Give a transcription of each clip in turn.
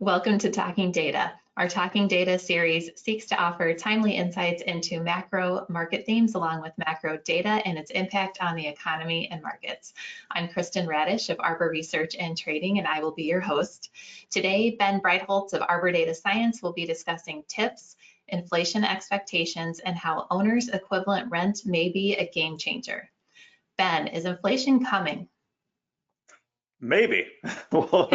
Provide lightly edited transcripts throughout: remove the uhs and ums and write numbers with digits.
Welcome to Talking Data. Our Talking Data series seeks to offer timely insights into macro market themes along with macro data and its impact on the economy and markets. I'm Kristen Radosh of Arbor Research and Trading, and I will be your host. Today, Ben Breitholtz of Arbor Data Science will be discussing tips, inflation expectations, and how owner's equivalent rent may be a game changer. Ben, is inflation coming? Maybe. Well,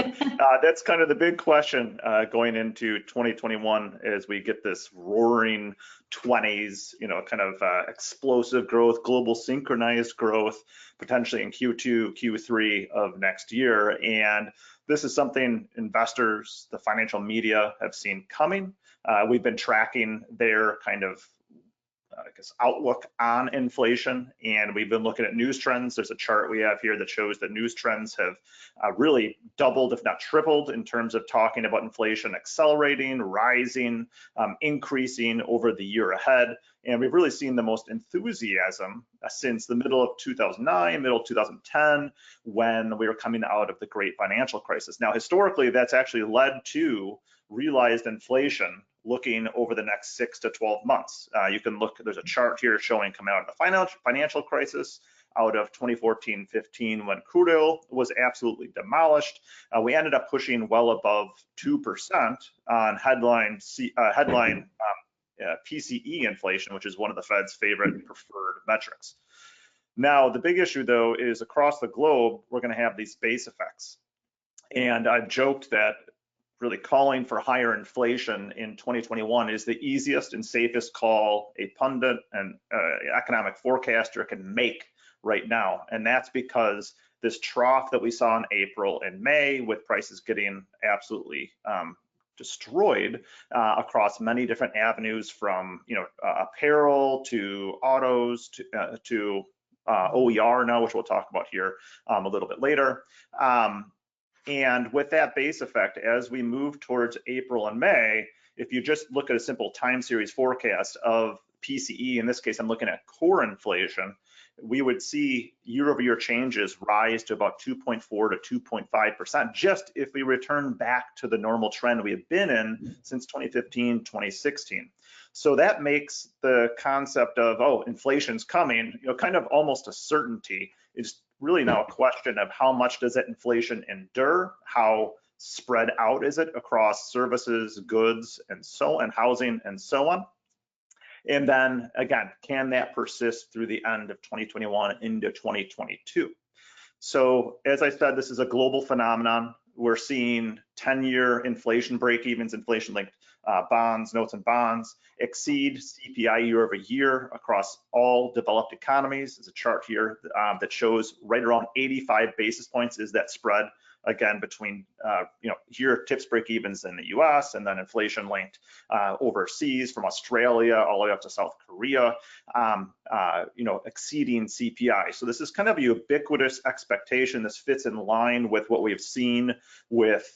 that's kind of the big question going into 2021 as we get this roaring 20s, kind of explosive growth, global synchronized growth, potentially in Q2, Q3 of next year. And this is something investors, the financial media have seen coming. We've been tracking their kind of outlook on inflation, and we've been looking at news trends. There's a chart we have here that shows that news trends have really doubled, if not tripled, in terms of talking about inflation accelerating, rising, increasing over the year ahead. And we've really seen the most enthusiasm since the middle of 2009, middle of 2010, when we were coming out of the great financial crisis. Now, historically, that's actually led to realized inflation looking over the next 6 to 12 months. You can look, there's a chart here showing coming out of the financial crisis out of 2014-15 when crude oil was absolutely demolished. We ended up pushing well above 2% on headline PCE inflation, which is one of the Fed's favorite preferred metrics. Now, the big issue though is across the globe, we're gonna have these base effects. And I've joked that really calling for higher inflation in 2021 is the easiest and safest call a pundit and economic forecaster can make right now. And that's because this trough that we saw in April and May with prices getting absolutely destroyed across many different avenues from apparel to autos to OER now, which we'll talk about here a little bit later. And with that base effect, as we move towards April and May, if you just look at a simple time series forecast of PCE, in this case, I'm looking at core inflation, we would see year-over-year changes rise to about 2.4 to 2.5%, just if we return back to the normal trend we have been in since 2015, 2016. So that makes the concept of, oh, inflation's coming, kind of almost a certainty. It's really now a question of how much does that inflation endure, how spread out is it across services, goods, and housing and so on. And then again, can that persist through the end of 2021 into 2022? So as I said, this is a global phenomenon. We're seeing 10-year inflation break-evens, inflation-linked bonds, notes and bonds exceed CPI year over year across all developed economies. There's a chart here that shows right around 85 basis points is that spread, again, between here tips break-evens in the US and then inflation-linked overseas from Australia all the way up to South Korea, exceeding CPI. So this is kind of a ubiquitous expectation. This fits in line with what we've seen with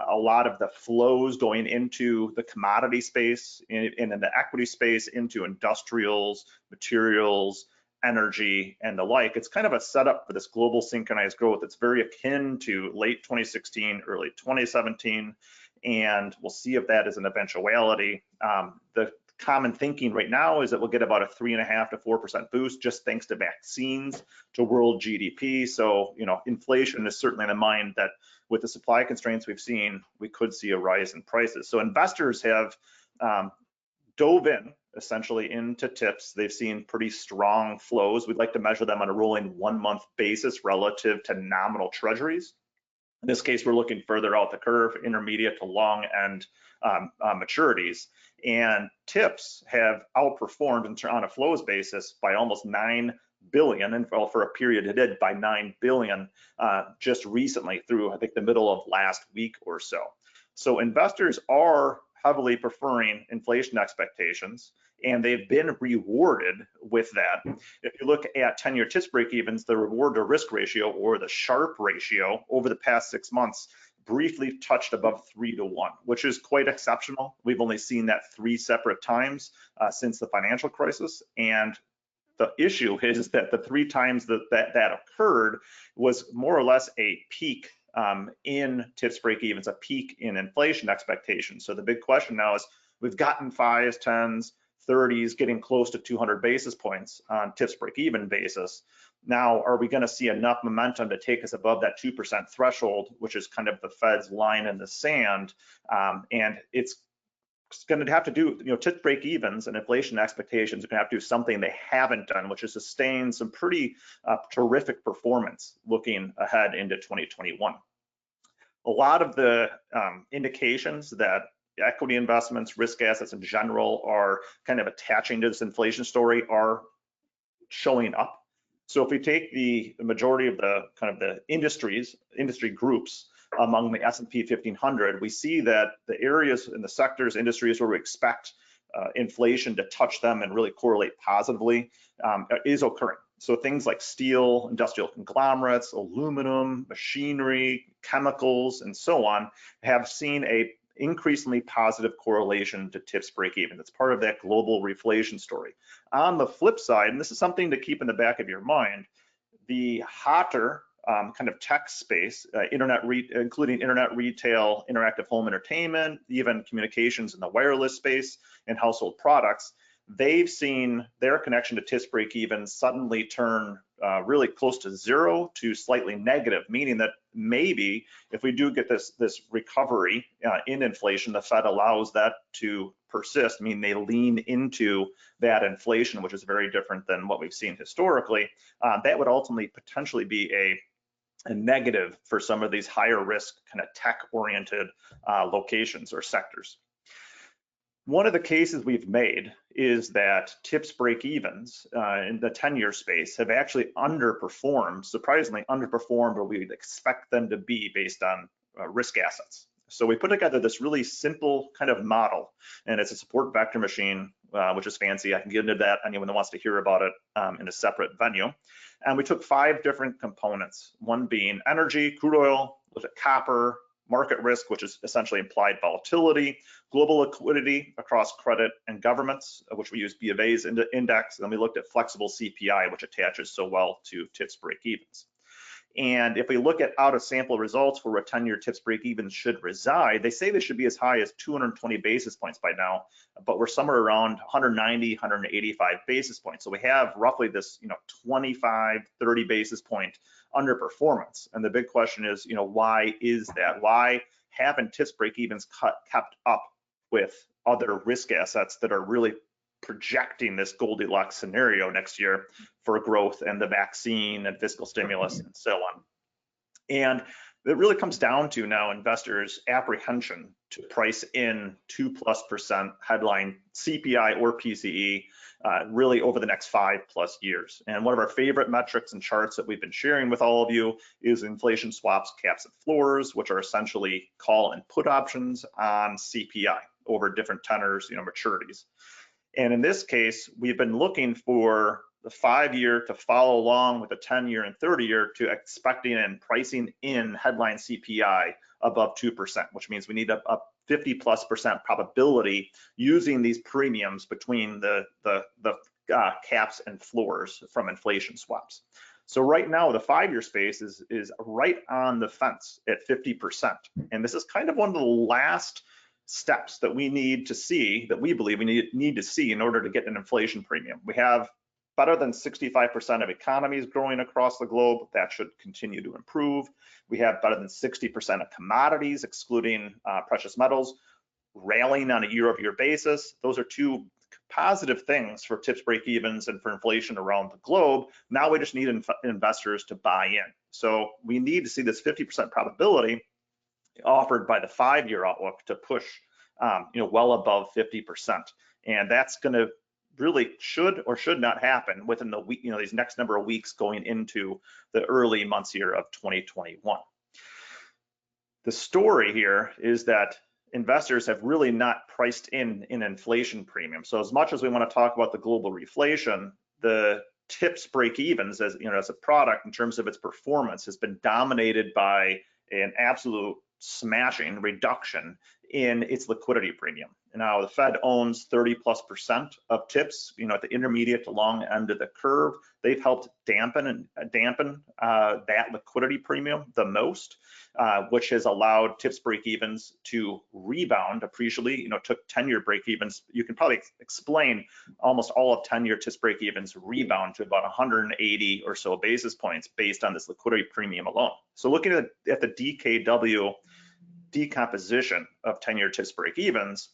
a lot of the flows going into the commodity space and in the equity space into industrials, materials, energy, and the like. It's kind of a setup for this global synchronized growth. It's very akin to late 2016, early 2017, and we'll see if that is an eventuality. The common thinking right now is that we'll get about a 3.5 to 4% boost just thanks to vaccines to world GDP. So, inflation is certainly in the mind that with the supply constraints we've seen, we could see a rise in prices. So investors have dove in essentially into tips. They've seen pretty strong flows. We'd like to measure them on a rolling 1-month basis relative to nominal treasuries. In this case, we're looking further out the curve, intermediate to long end maturities. And tips have outperformed on a flows basis by almost 9 billion, and for a period it did by 9 billion just recently through, I think, the middle of last week or so. So investors are heavily preferring inflation expectations, and they've been rewarded with that. If you look at 10-year TIPS break-evens, the reward to risk ratio, or the Sharpe ratio, over the past 6 months briefly touched above 3 to 1, which is quite exceptional. We've only seen that 3 separate times since the financial crisis, and the issue is that the 3 times that occurred was more or less a peak in tips break-evens, a peak in inflation expectations. So the big question now is, we've gotten 5s, 10s, 30s, getting close to 200 basis points on tips break-even basis. Now, are we going to see enough momentum to take us above that 2% threshold, which is kind of the Fed's line in the sand? And it's going to have to do, tips break-evens and inflation expectations are going to have to do something they haven't done, which is sustain some pretty terrific performance looking ahead into 2021. A lot of the indications that equity investments, risk assets in general, are kind of attaching to this inflation story are showing up. So if we take the majority of the kind of the industry groups among the S&P 1500, we see that the areas in the sectors, industries where we expect inflation to touch them and really correlate positively is occurring. So things like steel, industrial conglomerates, aluminum, machinery, chemicals, and so on have seen a increasingly positive correlation to tips break-even. That's part of that global reflation story. On the flip side, and this is something to keep in the back of your mind, the hotter kind of tech space, including internet retail, interactive home entertainment, even communications in the wireless space and household products, they've seen their connection to tips break-even suddenly turn really close to zero to slightly negative, meaning that maybe if we do get this recovery in inflation, the Fed allows that to persist, meaning they lean into that inflation, which is very different than what we've seen historically. That would ultimately potentially be a negative for some of these higher risk kind of tech-oriented locations or sectors. One of the cases we've made is that tips break-evens in the 10-year space have actually surprisingly underperformed where we'd expect them to be based on risk assets. So we put together this really simple kind of model, and it's a support vector machine, which is fancy. I can get into that, anyone that wants to hear about it in a separate venue. And we took 5 different components, one being energy, crude oil, was it copper, market risk, which is essentially implied volatility, global liquidity across credit and governments, which we use B of A's index, and then we looked at flexible CPI, which attaches so well to tips break-evens. And if we look at out of sample results for where 10-year tips break-evens should reside, they say they should be as high as 220 basis points by now, but we're somewhere around 190, 185 basis points. So we have roughly this, 25, 30 basis point underperformance. And the big question is, why is that? Why haven't tips break-evens kept up with other risk assets that are really projecting this Goldilocks scenario next year for growth and the vaccine and fiscal stimulus and so on? And it really comes down to now investors' apprehension to price in 2+% headline CPI or PCE really over the next 5+ years. And one of our favorite metrics and charts that we've been sharing with all of you is inflation swaps, caps, and floors, which are essentially call and put options on CPI over different tenors, maturities. And in this case, we've been looking for the 5-year to follow along with the 10-year and 30-year to expecting and pricing in headline CPI above 2%, which means we need a 50+% probability using these premiums between the caps and floors from inflation swaps. So right now, the 5-year space is right on the fence at 50%. And this is kind of one of the last steps that we need to see, that we believe we need to see in order to get an inflation premium. We have better than 65% of economies growing across the globe. That should continue to improve. We have better than 60% of commodities, excluding precious metals, rallying on a year-over-year basis. Those are 2 positive things for tips break-evens and for inflation around the globe. Now we just need investors to buy in. So we need to see this 50% probability offered by the 5-year outlook to push well above 50%. And that's going to really should or should not happen within the week, these next number of weeks going into the early months here of 2021. The story here is that investors have really not priced in an inflation premium. So as much as we want to talk about the global reflation, the tips break-evens as a product in terms of its performance has been dominated by an absolute smashing reduction in its liquidity premium. Now the Fed owns 30+% of TIPS, at the intermediate to long end of the curve. They've helped dampen that liquidity premium the most, which has allowed TIPS break-evens to rebound appreciably. Took 10-year break-evens. You can probably explain almost all of 10-year TIPS break-evens rebound to about 180 or so basis points based on this liquidity premium alone. So looking at the DKW decomposition of 10-year TIPS break-evens,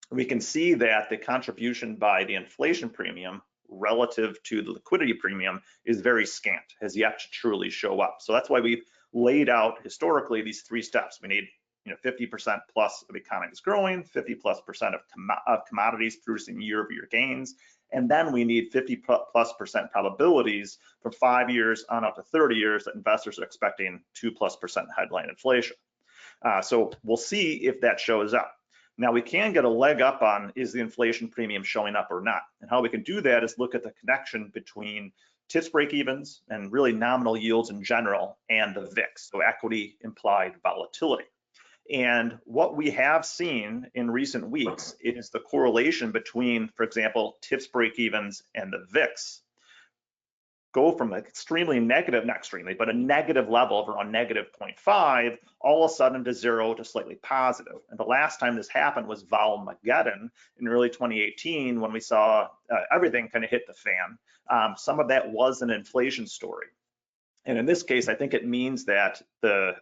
we can see that the contribution by the inflation premium relative to the liquidity premium is very scant, has yet to truly show up. So that's why we've laid out historically these 3 steps. We need 50% plus of economies growing, 50+% of commodities producing year-over-year gains, and then we need 50+% probabilities from 5 years on up to 30 years that investors are expecting 2+% headline inflation. So we'll see if that shows up. Now we can get a leg up on, is the inflation premium showing up or not? And how we can do that is look at the connection between TIPS break-evens and really nominal yields in general and the VIX, so equity implied volatility. And what we have seen in recent weeks is the correlation between, for example, TIPS break-evens and the VIX go from an extremely negative, not extremely, but a negative level of around -0.5, all of a sudden to 0 to slightly positive. And the last time this happened was Vol-mageddon in early 2018 when we saw everything kind of hit the fan. Some of that was an inflation story. And in this case, I think it means that the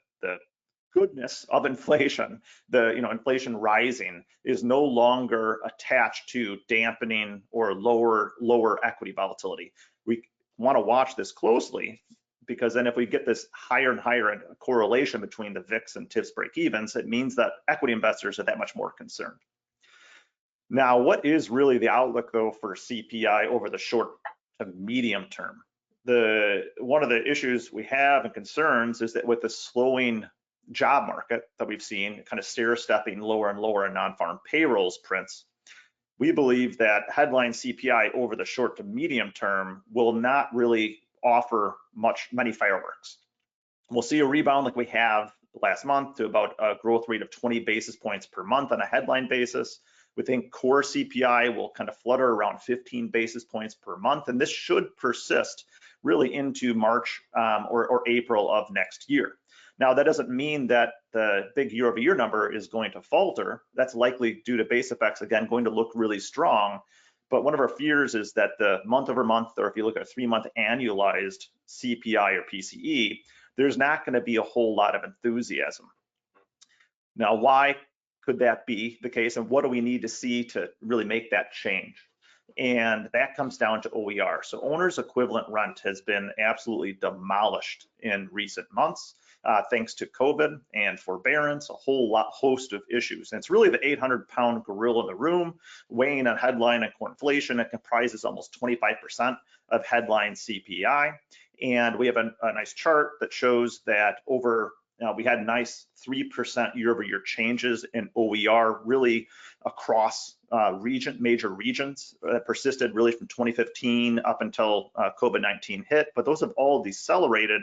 goodness of inflation, inflation rising, is no longer attached to dampening or lower equity volatility. We want to watch this closely, because then if we get this higher and higher correlation between the VIX and TIPS break-evens, it means that equity investors are that much more concerned. Now, what is really the outlook though for CPI over the short to medium term? One of the issues we have and concerns is that with the slowing job market that we've seen, kind of stair-stepping lower and lower in non-farm payrolls prints, we believe that headline CPI over the short to medium term will not really offer many fireworks. We'll see a rebound like we have last month to about a growth rate of 20 basis points per month on a headline basis. We think core CPI will kind of flutter around 15 basis points per month, and this should persist really into March or April of next year. Now, that doesn't mean that the big year-over-year number is going to falter. That's likely due to base effects, again, going to look really strong. But one of our fears is that the month-over-month, or if you look at a 3-month annualized CPI or PCE, there's not going to be a whole lot of enthusiasm. Now, why could that be the case, and what do we need to see to really make that change? And that comes down to OER. So owner's equivalent rent has been absolutely demolished in recent months. Thanks to COVID and forbearance, a whole host of issues. And it's really the 800-pound gorilla in the room, weighing on headline and core inflation. It comprises almost 25% of headline CPI. And we have a nice chart that shows that we had nice 3% year-over-year changes in OER really across major regions that persisted really from 2015 up until COVID-19 hit. But those have all decelerated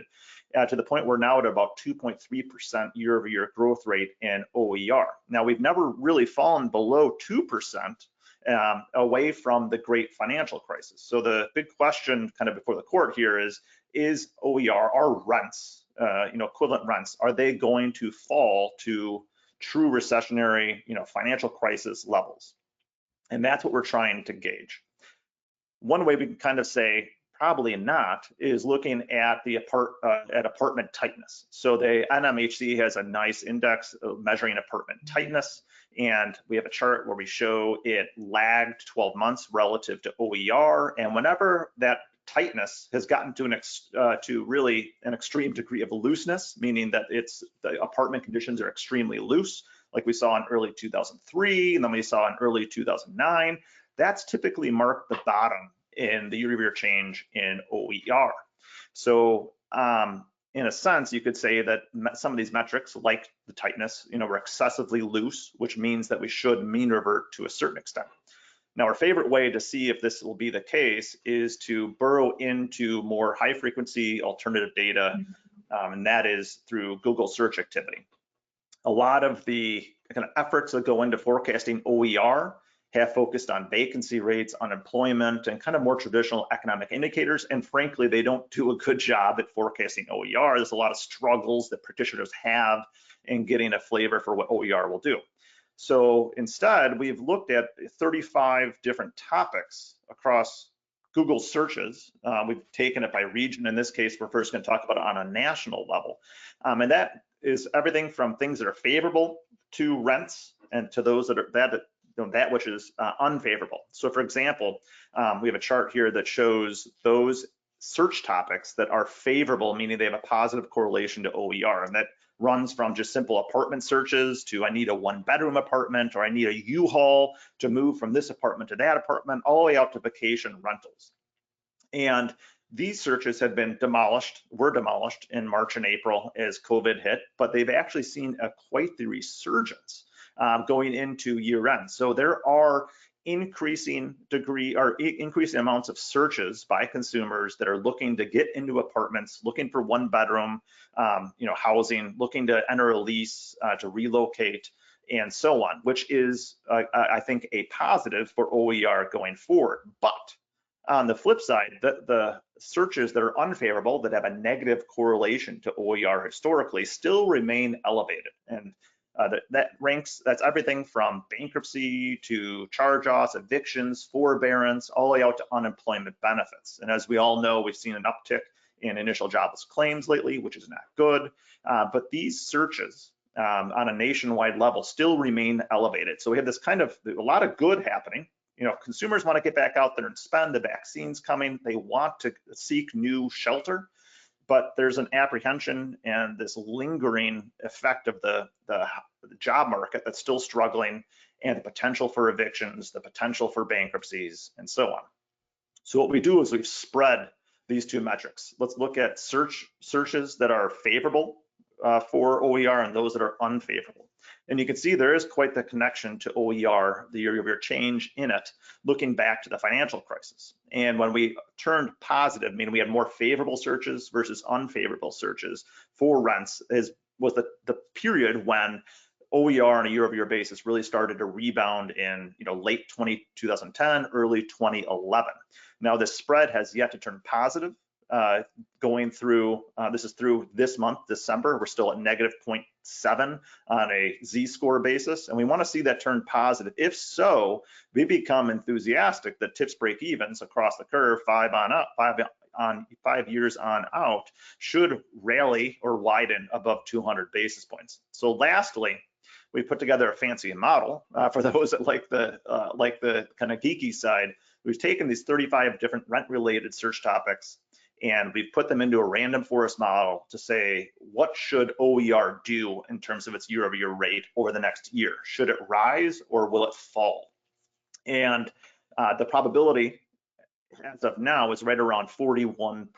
to the point where now at about 2.3% year-over-year growth rate in OER. Now, we've never really fallen below 2% away from the great financial crisis. So the big question kind of before the court here is OER, our rents, equivalent rents, are they going to fall to true recessionary, financial crisis levels? And that's what we're trying to gauge. One way we can kind of say probably not is looking at the apartment tightness. So the NMHC has a nice index measuring apartment tightness, and we have a chart where we show it lagged 12 months relative to OER, and whenever that tightness has gotten to really an extreme degree of looseness, meaning that the apartment conditions are extremely loose, like we saw in early 2003, and then we saw in early 2009, that's typically marked the bottom in the year-over-year change in OER. So in a sense, you could say that some of these metrics, like the tightness, were excessively loose, which means that we should mean revert to a certain extent. Now, our favorite way to see if this will be the case is to burrow into more high-frequency alternative data, and that is through Google search activity. A lot of the kind of efforts that go into forecasting OER have focused on vacancy rates, unemployment, and kind of more traditional economic indicators. And frankly, they don't do a good job at forecasting OER. There's a lot of struggles that practitioners have in getting a flavor for what OER will do. So instead, we've looked at 35 different topics across Google searches. We've taken it by region. In this case, we're first going to talk about it on a national level. And that is everything from things that are favorable to rents and to those that are that which is unfavorable. So for example, we have a chart here that shows those search topics that are favorable, meaning they have a positive correlation to OER, and that runs from just simple apartment searches to I need a 1-bedroom apartment, or I need a U-Haul to move from this apartment to that apartment, all the way out to vacation rentals. And these searches had been were demolished in March and April as COVID hit, but they've actually seen quite the resurgence going into year end. So there are increasing amounts of searches by consumers that are looking to get into apartments, looking for 1-bedroom, housing, looking to enter a lease, to relocate, and so on, which is, I think, a positive for OER going forward. But on the flip side, the searches that are unfavorable, that have a negative correlation to OER historically, still remain elevated. And that's everything from bankruptcy to charge-offs, evictions, forbearance, all the way out to unemployment benefits. And as we all know, we've seen an uptick in initial jobless claims lately, which is not good. But these searches on a nationwide level still remain elevated. So we have this kind of a lot of good happening. Consumers want to get back out there and spend. The vaccine's coming. They want to seek new shelter. But there's an apprehension and this lingering effect of the job market that's still struggling, and the potential for evictions, the potential for bankruptcies, and so on. So what we do is we've spread these two metrics. Let's look at searches that are favorable for OER and those that are unfavorable. And you can see there is quite the connection to OER, the year-over-year change in it, looking back to the financial crisis. And when we turned positive, meaning we had more favorable searches versus unfavorable searches for rents, was the period when OER on a year-over-year basis really started to rebound in late 2010, early 2011. Now this spread has yet to turn positive. Going through, this is through this month, December, we're still at -0.7 on a z-score basis, and we want to see that turn positive. If so, we become enthusiastic that TIPS break-evens across the curve, 5 years on out, should rally or widen above 200 basis points. So lastly, we put together a fancy model for those that like the kind of geeky side. We've taken these 35 different rent-related search topics, and we've put them into a random forest model to say, what should OER do in terms of its year-over-year rate over the next year? Should it rise or will it fall? And the probability as of now is right around 41%.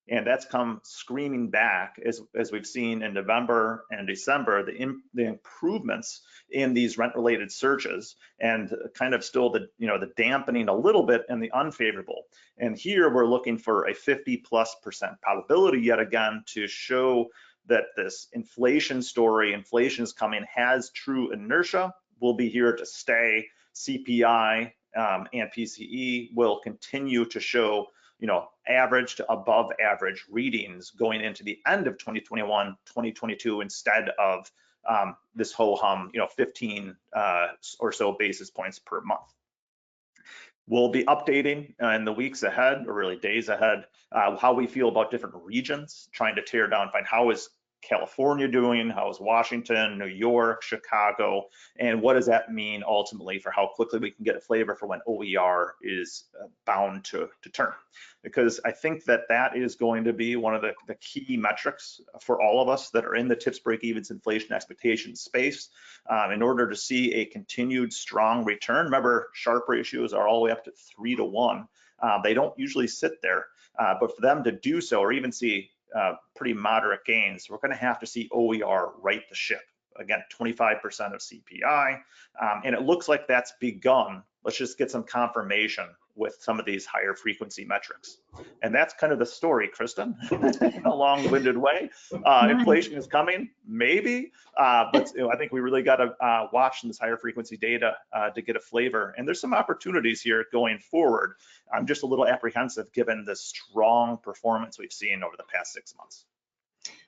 And that's come screaming back as we've seen in November and December, the improvements in these rent-related searches, and kind of still the dampening a little bit in the unfavorable. And here we're looking for a 50+% probability yet again to show that this inflation story, inflation is coming, has true inertia, will be here to stay. CPI and PCE will continue to show average to above average readings going into the end of 2021, 2022, instead of this ho-hum, 15 or so basis points per month. We'll be updating in the weeks ahead, or really days ahead, how we feel about different regions, trying to tear down, find how is California doing, how is Washington, New York, Chicago, and what does that mean ultimately for how quickly we can get a flavor for when OER is bound to turn. Because I think that is going to be one of the key metrics for all of us that are in the TIPS break-evens inflation expectation space in order to see a continued strong return. Remember, Sharpe ratios are all the way up to 3 to 1. They don't usually sit there, but for them to do so, or even see pretty moderate gains, we're going to have to see OER right the ship. Again, 25% of CPI, and it looks like that's begun. Let's just get some confirmation with some of these higher frequency metrics. And that's kind of the story, Kristen, in a long-winded way. Inflation is coming, maybe, but I think we really got to watch this higher frequency data to get a flavor. And there's some opportunities here going forward. I'm just a little apprehensive given the strong performance we've seen over the past 6 months.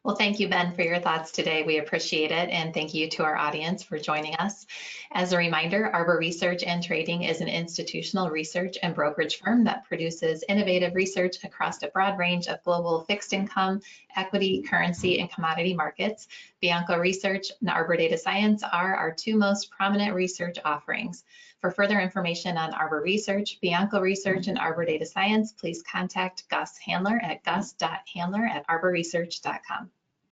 Well, thank you, Ben, for your thoughts today. We appreciate it. And thank you to our audience for joining us. As a reminder, Arbor Research and Trading is an institutional research and brokerage firm that produces innovative research across a broad range of global fixed income, equity, currency, and commodity markets. Bianco Research and Arbor Data Science are our two most prominent research offerings. For further information on Arbor Research, Bianco Research, and Arbor Data Science, please contact Gus Handler at gus.handler@arborresearch.com.